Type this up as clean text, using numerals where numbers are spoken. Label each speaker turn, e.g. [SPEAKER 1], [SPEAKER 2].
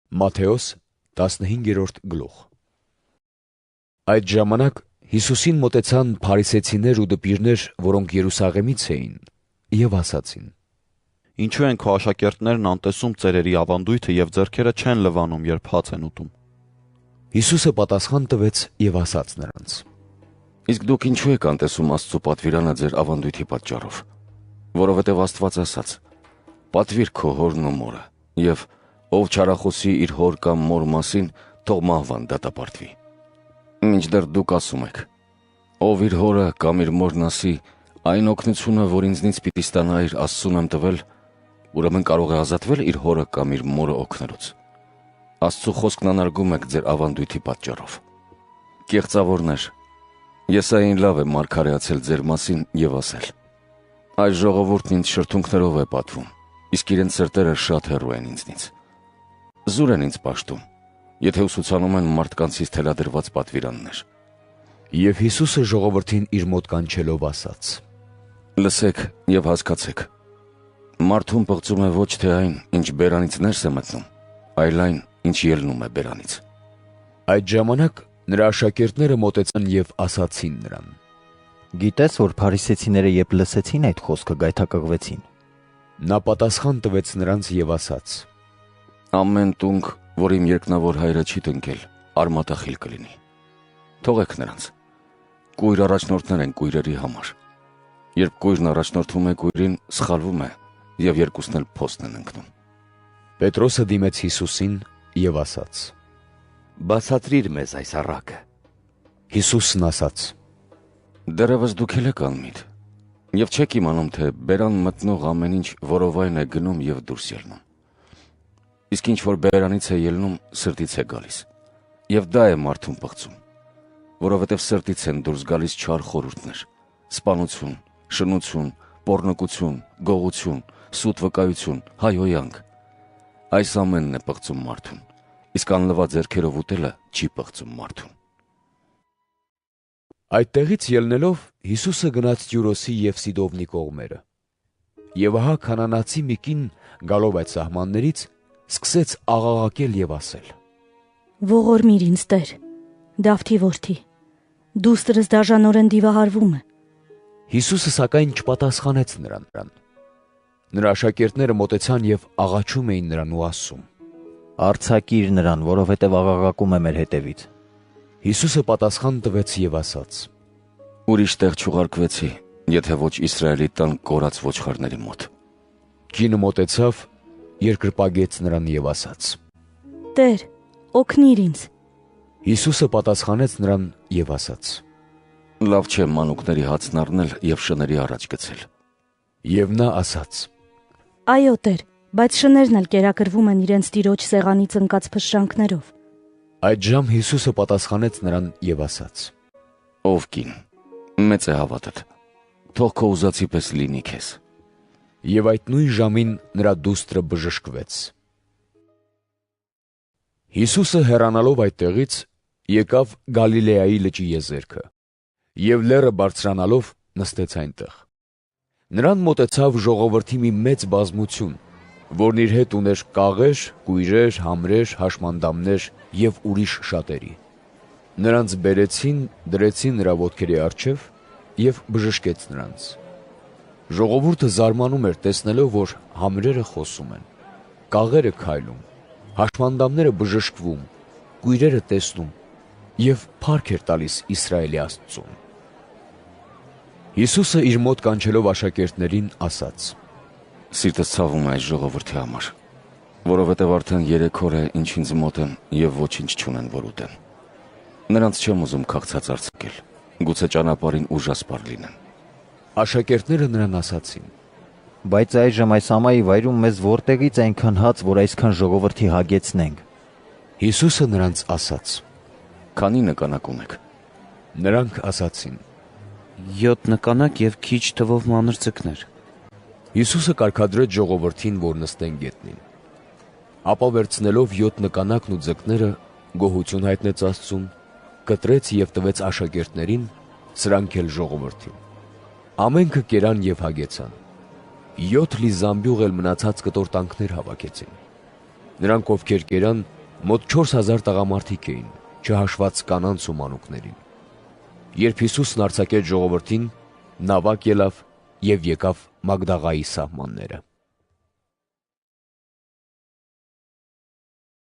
[SPEAKER 1] Մատթեոս 15-րդ գլուխ։ Այդ ժամանակ Հիսուսին մոտեցան փարիսեցիներ ու դպիրներ, որոնք Երուսաղեմից էին, և ասացին.
[SPEAKER 2] Ինչու են քո աշակերտներն անտեսում ծերերի ավանդույթը և ձեռքերը չեն լվանում, երբ հաց են ուտում։
[SPEAKER 1] Հիսուսը պատասխան տվեց և ասաց նրանց.
[SPEAKER 3] Իսկ դուք ինչու եք անտեսում Աստծո պատվիրանը ձեր ավանդույթի պատճառով, որովհետև Աստված ասաց. «Պատվիր քո հորն ու մորը», և «Ով չարախոսի իր հոր կամ մոր մասին, թող մահվան դատապարտվի»։ Մինչդեռ դուք ասում եք. «Ով իր հորը կամ իր մորն ասի, այն օգնությունը, որ ինձնից պիտի ստանա, իր Աստծուն եմ տվել, ուրեմն կարող է ազատվել իր հորը կամ իր մորը օգնելուց։ Աստծո խոսքն անարգում եք ձեր ավանդույթի պատճառով։ Կեղծավորներ, Եսային լավ է մարգարեացել ձեր մասին և ասել. «Այս ժողովուրդն ինձ շրթունքներով է պատվում, իսկ իրենց սրտերը շատ հեռու են ինձնից։ Զուր են ինձ պաշտում, եթե ուսուցանում են մարդկանցից թելադրված պատվիրաններ»։
[SPEAKER 1] Եվ Հիսուսը ժողովրդին իր մոտ կանչելով ասաց.
[SPEAKER 3] Լսեք և հասկացեք. մարդուն պղծում է ոչ թե այն, ինչ բերանից ներս է մտնում, այլ այն, ինչ ելնում է բերանից։
[SPEAKER 1] Այդ ժամանակ նրա աշակերտները մոտեցան և ասացին նրան.
[SPEAKER 4] Գիտես, որ փարիսեցիները երբ լսեցին այդ խոսքը, գայթակղվեցին։
[SPEAKER 1] Նա պատասխան տվեց նրանց և ասաց.
[SPEAKER 3] Ամեն տունգ, որ իմ երկնավոր հայրը չի տնկել, արմատախիլ կլինի։ Թողեք նրանց։ Կույր առաջնորդներ են կույրերի համար։ Երբ կույրն առաջնորդվում է կույրին, սխալվում է, և երկուսն էլ փոստ են ընկնում։
[SPEAKER 1] Պետրոսը դիմեց Հիսուսին և ասաց.
[SPEAKER 5] Բացատրիր մեզ այս առակը։
[SPEAKER 1] Հիսուսն ասաց.
[SPEAKER 3] Դեռևս դուք էլ եք անմիտ, և չեք իմանում, թե բերան մտնող ամեն ինչ որովայն է գնում և դուրս ելնում։ Իսկ ինչ որ բերանից է ելնում, սրտից է գալիս, և դա է մարդուն պղծում, որովհետև սրտից են դուրս գալիս չար խորհուրդներ, սպանություն, շնություն, պոռնկություն, գողություն, սուտ վկայություն, հայհոյանք։ Այս ամենն է պղծում մարդուն, իսկ անլվա ձեռքերով ուտելը չի պղծում մարդուն։
[SPEAKER 1] Այդտեղից ելնելով Հիսուսը գնաց Տյուրոսի և Սիդովնի կողմերը։ Եվ ահա քանանացի մի կին, գալով այդ սահմաններից, սկսեց աղաղակել և ասել.
[SPEAKER 6] Ողորմիր ինձ Տեր, Դավթի որդի, դուստրս դաժանորեն դիվահարվում է։
[SPEAKER 1] Հիսուսը սակայն չպատասխանեց նրան։ Նրա աշակերտները մոտեցան և աղաչում էին նրան ու ասում.
[SPEAKER 4] Արձակիր նրան, որովհետև աղաղակում է մեր հետևից։
[SPEAKER 1] Հիսուսը պատասխան տվեց և ասաց.
[SPEAKER 3] Ուրիշ տեղ չուղարկվեցի, եթե ոչ Իսրայելի տան կորած ոչխարների մոտ։
[SPEAKER 1] Կինը մոտեցավ, երկրպագեց նրան և ասաց.
[SPEAKER 6] Տեր, օգնիր ինձ։
[SPEAKER 1] Հիսուսը պատասխանեց նրան և ասաց.
[SPEAKER 3] Լավ չէ մանուկների հացն առնել և շների առաջ գցել։
[SPEAKER 1] Եվ նա ասաց.
[SPEAKER 6] Այո, Տեր, բայց շներն էլ կերակրվում են իրենց տիրոջ սեղանից ընկած փշրանքներով։
[SPEAKER 1] Այդժամ Հիսուսը պատասխանեց նրան և ասաց.
[SPEAKER 3] Ով կին, մեծ է հավատդ, թող քո ուզածի պես լինի քեզ։
[SPEAKER 1] Եվ այդ նույն ժամին նրա դուստրը բժշկվեց։ Հիսուսը հեռանալով այդտեղից եկավ Գալիլեայի լճի եզերքը, և լեռը բարձրանալով նստեց այնտեղ։ Նրան մոտեցավ ժողովրդի մի մեծ բազմություն, որն իր հետ ուներ կաղեր, կույրեր, համրեր, հաշմանդամներ և ուրիշ շատերի։ Նրանց բերեցին, դրեցին նրա ոտքերի առջև և բժշկեց նրանց։ Ժողովուրդը զարմանում էր, տեսնելով, որ համրերը խոսում են, կաղերը քայլում, հաշմանդամները բժշկվում, կույրերը տեսնում և փառք էր տալիս Իսրայելի Աստծուն։ Հիսուսը իր մոտ կանչելով աշակերտներին ասաց.
[SPEAKER 3] Սիրտս ցավում է այս ժողովրդի համար, որովհետև արդեն 3 օր է, ինչ ինձ մոտ են և ոչինչ չունեն, որ ուտեն։ Նրանց չեմ ուզում քաղցած արձակել, գուցե ճանապարհին ուժասպառ լինեն։
[SPEAKER 1] Աշակերտները նրան ասացին.
[SPEAKER 4] Բայց այժմ այս ամայի վայրում մեզ որտեղից այնքան հաց, որ այսքան ժողովրդի հագեցնենք։
[SPEAKER 1] Հիսուսը նրանց ասաց.
[SPEAKER 3] Քանի նկանակ ունեք։
[SPEAKER 1] Նրանք ասացին.
[SPEAKER 5] 7 նկանակ և քիչ թվով մանր ձկներ։
[SPEAKER 1] Հիսուսը կարգադրեց ժողովրդին, որ նստեն գետնին։ Ապա վերցնելով 7 նկանակն ու ձկները, գոհություն հայտնեց Աստծուն, կտրեց և տվեց աշակերտներին, սրանք էլ ժողովրդին։ Ամենքը կերան և հագեցան։ 7 լի զամբյուղ էլ մնացած կտորտանքներ հավաքեցին։ Նրանք, ովքեր կերան, Մոտ 4000 տղամարդիկ էին, չհաշված կանանց ու մանուկներին։ Երբ Հիսուսն արձակեց ժողովրդին, նավակ ելավ եւ եկավ Մագդաղայի սահմանները։